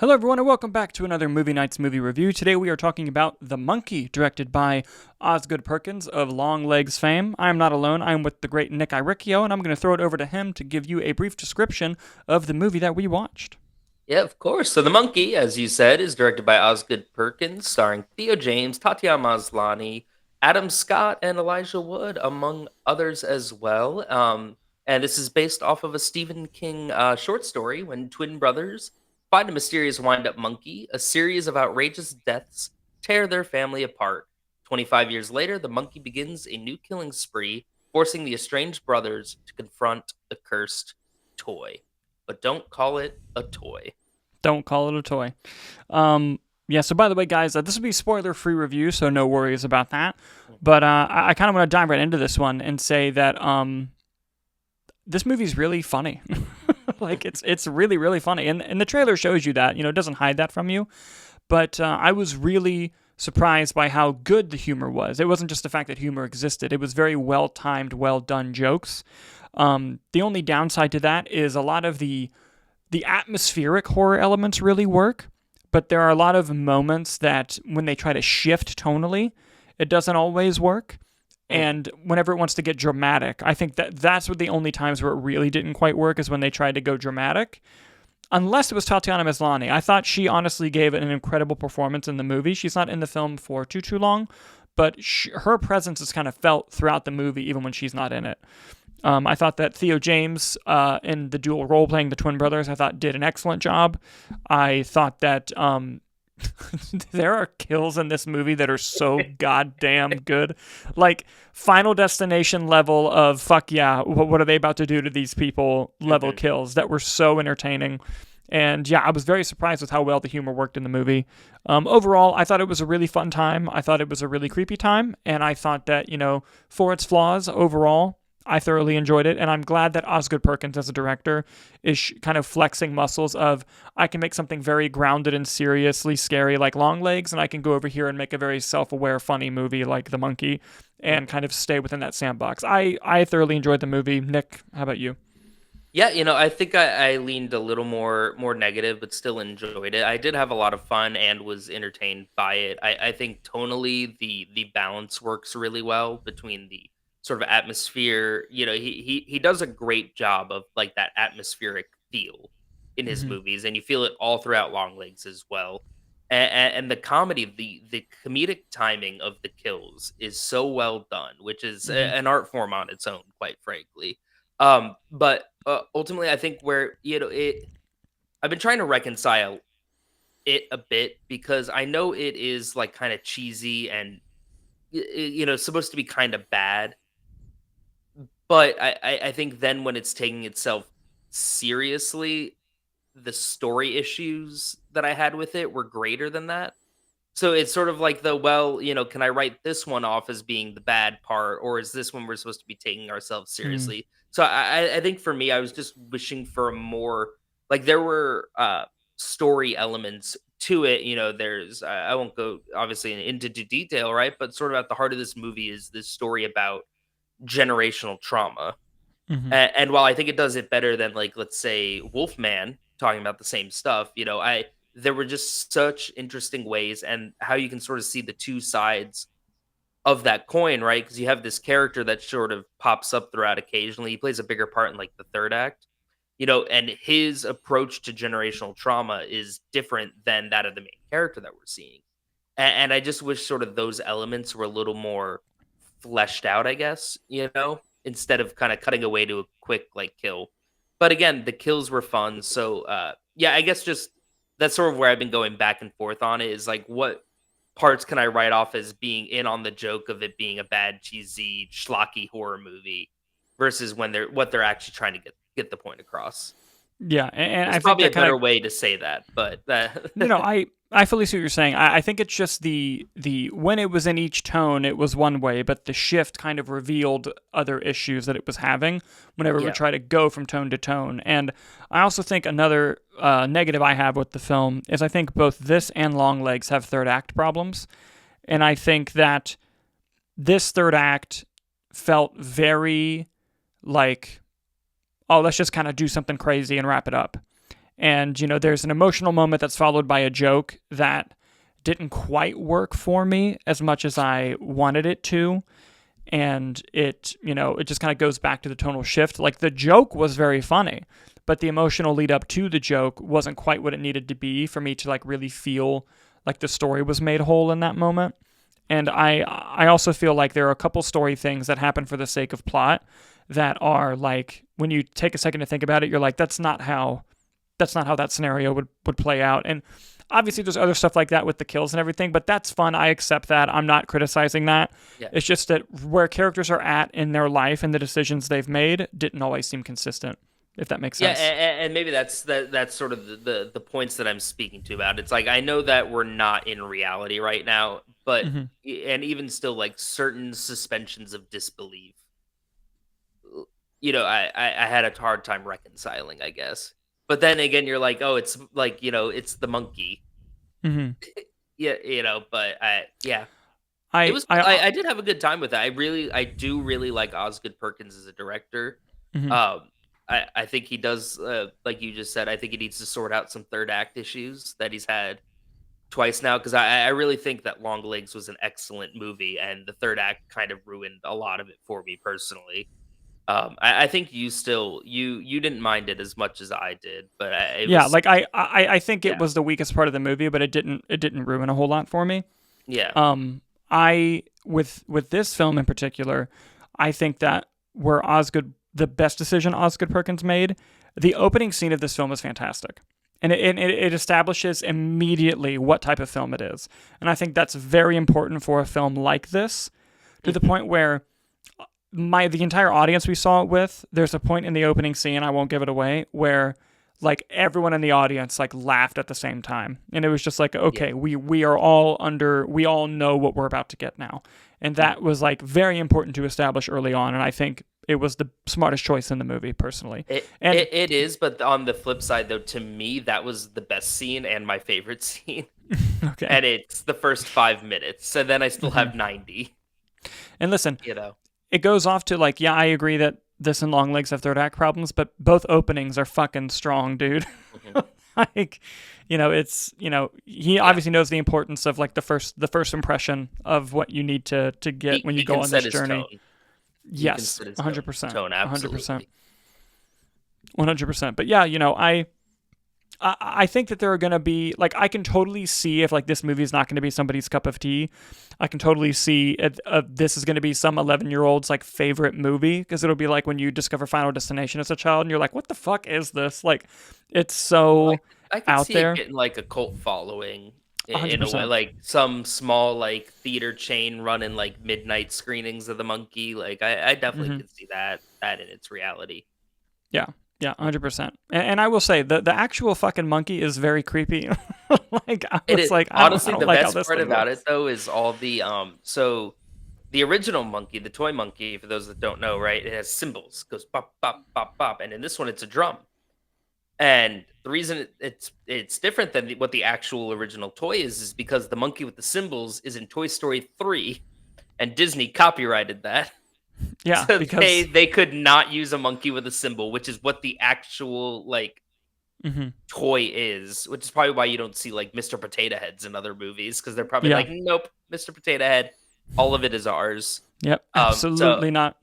Hello, everyone, and welcome back to another Movie Nights movie review. Today we are talking about The Monkey, directed by Osgood Perkins of Long Legs fame. I am not alone. I am with the great Nick Iricchio, and I'm going to throw it over to him to give you a brief description of the movie that we watched. Yeah, of course. So The Monkey, as you said, is directed by Osgood Perkins, starring Theo James, Tatiana Maslany, Adam Scott, and Elijah Wood, among others as well. And this is based off of a Stephen King short story when twin brothers find a mysterious wind-up monkey. A series of outrageous deaths tear their family apart. 25 years later, the monkey begins a new killing spree, forcing the estranged brothers to confront the cursed toy. But don't call it a toy. Don't call it a toy. Yeah, so by the way, guys, this will be spoiler-free review, so no worries about that. But I kind of want to dive right into this one and say that this movie's really funny. Like, it's really, really funny. And the trailer shows you that. It doesn't hide that from you. But I was really surprised by how good the humor was. It wasn't just the fact that humor existed. It was very well-timed, well-done jokes. The only downside to that is a lot of the atmospheric horror elements really work, but there are a lot of moments that when they try to shift tonally, it doesn't always work. Mm. And whenever it wants to get dramatic, I think that's what the only times where it really didn't quite work is when they tried to go dramatic. Unless it was Tatiana Maslany. I thought she honestly gave an incredible performance in the movie. She's not in the film for too long, but her presence is kind of felt throughout the movie, even when she's not in it. I thought that Theo James, in the dual role playing the twin brothers, I thought did an excellent job. I thought that there are kills in this movie that are so goddamn good. Like, Final Destination level of, fuck yeah, what are they about to do to these people level Mhm. kills that were so entertaining. And yeah, I was very surprised with how well the humor worked in the movie. Overall, I thought it was a really fun time. I thought it was a really creepy time. And I thought that, for its flaws overall, I thoroughly enjoyed it, and I'm glad that Osgood Perkins, as a director, is kind of flexing muscles of, I can make something very grounded and seriously scary like Long Legs, and I can go over here and make a very self-aware, funny movie like The Monkey, and Mhm. kind of stay within that sandbox. I thoroughly enjoyed the movie. Nick, how about you? Yeah, I think I leaned a little more negative, but still enjoyed it. I did have a lot of fun and was entertained by it. I think tonally the balance works really well between the sort of atmosphere. He does a great job of like that atmospheric feel in his Mm-hmm. movies, and you feel it all throughout Long Legs as well. And the comedy, the comedic timing of the kills is so well done, which is Mm-hmm. an art form on its own, quite frankly. But ultimately, I think where I've been trying to reconcile it a bit because I know it is like kind of cheesy and supposed to be kind of bad, but I think then when it's taking itself seriously, the story issues that I had with it were greater than that. So it's sort of like can I write this one off as being the bad part, or is this one we're supposed to be taking ourselves Mm-hmm. seriously? So I think for me, I was just wishing for a more like there were story elements to it. There's I won't go obviously into detail, right? But sort of at the heart of this movie is this story about generational trauma. Mm-hmm. And while I think it does it better than like let's say Wolfman talking about the same stuff, I there were just such interesting ways and how you can sort of see the two sides of that coin, right? Because you have this character that sort of pops up throughout occasionally. He plays a bigger part in like the third act, and his approach to generational trauma is different than that of the main character that we're seeing. And I just wish sort of those elements were a little more fleshed out, I guess, instead of kind of cutting away to a quick like kill. But again, the kills were fun. So yeah, I guess just that's sort of where I've been going back and forth on it is like what parts can I write off as being in on the joke of it being a bad, cheesy, schlocky horror movie versus when they're actually trying to get the point across. Yeah, and There's I think probably a that kind better of way to say that, but I fully see what you're saying. I think it's just the when it was in each tone, it was one way, but the shift kind of revealed other issues that it was having whenever we yeah. try to go from tone to tone. And I also think another negative I have with the film is I think both this and Long Legs have third act problems, and I think that this third act felt very like, oh, let's just kind of do something crazy and wrap it up. And, there's an emotional moment that's followed by a joke that didn't quite work for me as much as I wanted it to. And it just kind of goes back to the tonal shift. Like, the joke was very funny, but the emotional lead up to the joke wasn't quite what it needed to be for me to, like, really feel like the story was made whole in that moment. And I also feel like there are a couple story things that happen for the sake of plot that are, like, when you take a second to think about it, you're like, that's not how that scenario would play out. And obviously there's other stuff like that with the kills and everything, but that's fun. I accept that. I'm not criticizing that. Yeah. It's just that where characters are at in their life and the decisions they've made didn't always seem consistent, if that makes sense. Yeah, and maybe that's sort of the points that I'm speaking to about. It's like, I know that we're not in reality right now, but and even still, like, certain suspensions of disbelief, I had a hard time reconciling, I guess. But then again, you're like, oh, it's like, it's the monkey. Yeah, but I did have a good time with that. I do really like Osgood Perkins as a director. I think he does, like you just said, I think he needs to sort out some third act issues that he's had twice now, because I really think that Long Legs was an excellent movie, and the third act kind of ruined a lot of it for me personally. I think you didn't mind it as much as I did, but I think it was the weakest part of the movie, but it didn't ruin a whole lot for me. Yeah. I with this film in particular, I think that the best decision Osgood Perkins made, the opening scene of this film is fantastic. And it establishes immediately what type of film it is. And I think that's very important for a film like this, to the point where the entire audience we saw it with, there's a point in the opening scene, I won't give it away, where, like, everyone in the audience, like, laughed at the same time. And it was just like, okay, we all know what we're about to get now. And that was, like, very important to establish early on, and I think it was the smartest choice in the movie, personally. It is, but on the flip side, though, to me, that was the best scene and my favorite scene. Okay. And it's the first 5 minutes, so then I still have 90. And listen, it goes off to, like, I agree that this and Long Legs have third act problems, but both openings are fucking strong, dude. Like, it's, he obviously knows the importance of, like, the first impression of what you need to get when you go on this journey. Yes, 100%. Tone, absolutely. 100%. But yeah, I think that there are going to be, like, I can totally see if, like, this movie is not going to be somebody's cup of tea. I can totally see this is going to be some 11-year-old's, like, favorite movie, because it'll be like when you discover Final Destination as a child and you're like, what the fuck is this? Like, it's so I can out see there. It getting, like, a cult following in 100%. a way, like some small, like, theater chain running, like, midnight screenings of The Monkey. Like, I definitely can see that in its reality. Yeah. Yeah, 100%. And I will say, the actual fucking monkey is very creepy. Like, honestly, the like best part about it, though, is all the so the original monkey, the toy monkey, for those that don't know, right? It has cymbals, goes bop bop bop bop, and in this one, it's a drum. And the reason it's different than what the actual original toy is because the monkey with the cymbals is in Toy Story 3, and Disney copyrighted that. Yeah, so because they could not use a monkey with a cymbal, which is what the actual, like, toy is, which is probably why you don't see, like, Mr. Potato Heads in other movies, because they're probably like, nope, Mr. Potato Head, all of it is ours. Yep, absolutely not.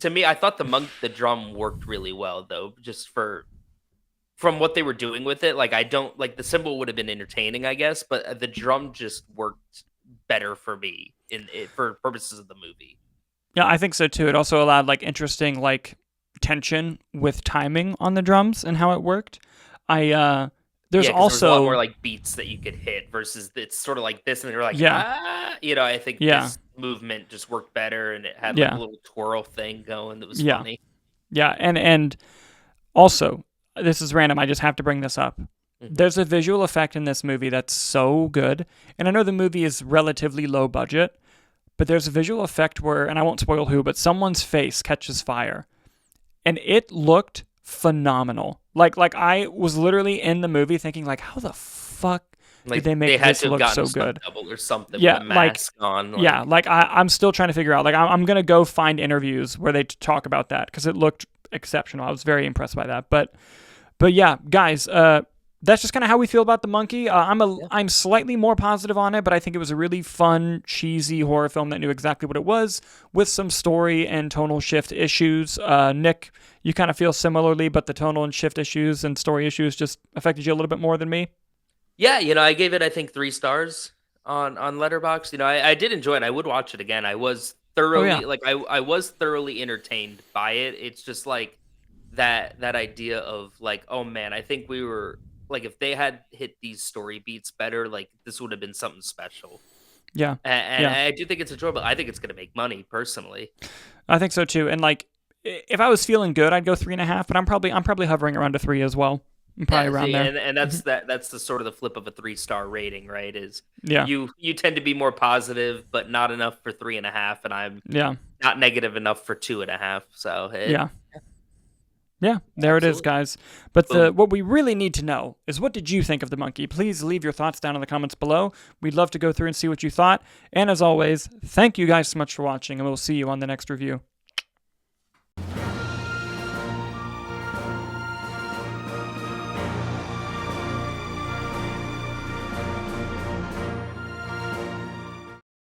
To me, I thought the drum worked really well, though, just from what they were doing with it. Like, I don't, like, the cymbal would have been entertaining, I guess, but the drum just worked better for me for purposes of the movie. Yeah, I think so too. It also allowed, like, interesting, like, tension with timing on the drums and how it worked. There's also a lot more, like, beats that you could hit versus it's sort of like this, and they're like, I think this movement just worked better, and it had, like, a little twirl thing going that was funny. Yeah, and also, this is random, I just have to bring this up. There's a visual effect in this movie that's so good, and I know the movie is relatively low budget, but there's a visual effect where, and I won't spoil who, but someone's face catches fire. And it looked phenomenal. Like I was literally in the movie thinking, like, how the fuck did they make this look so good? Double or something with a mask on. I'm still trying to figure out. Like, I'm going to go find interviews where they talk about that, because it looked exceptional. I was very impressed by that. But yeah, guys, that's just kind of how we feel about The Monkey. Yeah. I'm slightly more positive on it, but I think it was a really fun, cheesy horror film that knew exactly what it was, with some story and tonal shift issues. Nick, you kind of feel similarly, but the tonal and shift issues and story issues just affected you a little bit more than me. Yeah, I gave it I think 3 stars on Letterboxd. I did enjoy it. I would watch it again. I was Oh yeah, thoroughly like I was thoroughly entertained by it. It's just like that idea of like, oh man, I think we were like if they had hit these story beats better, like this would have been something special. yeah, And yeah. I do think it's enjoyable. I think it's going to make money personally. I think so too. And like, if I was feeling good, I'd go 3.5. But I'm probably hovering around a 3 as well. I'm probably Yeah, around see, there. and that's the sort of the flip of a 3-star rating, right? Is Yeah, you tend to be more positive, but not enough for 3.5, and I'm yeah, not negative enough for 2.5. So yeah. Yeah, there it is, absolutely guys. But boom. what we really need to know is, what did you think of The Monkey? Please leave your thoughts down in the comments below. We'd love to go through and see what you thought. And as always, thank you guys so much for watching, and we'll see you on the next review.